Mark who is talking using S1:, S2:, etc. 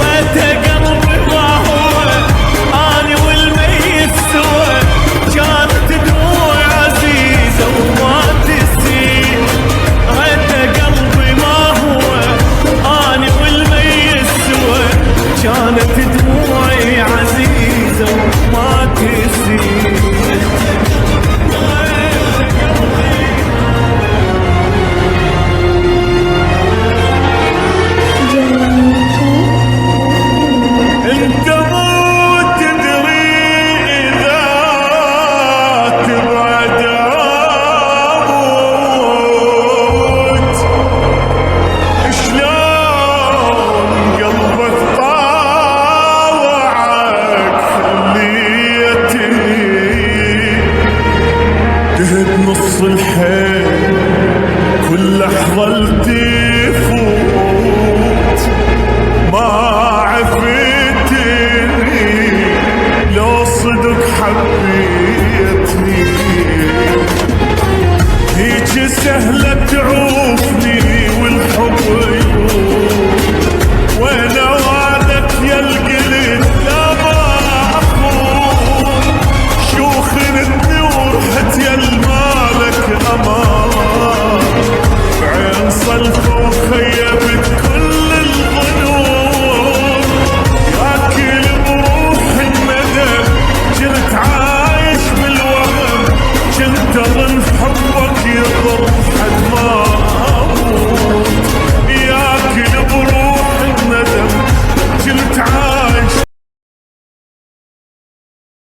S1: ريته قلبي ما هو اني والميت سوى، كانت دموع عزيزة وما تسيل. ريته قلبي ما هو اني والميت سوى، كانت دموعي عزيزة وما تسيل. انت مو تدري اذا تبعد اموت، شلون قلبك طاوعك خليتني تهد نص الحيل كل لحظة تفوت، ما عفتني لو صدق حبيتني، هيج سهلة تعود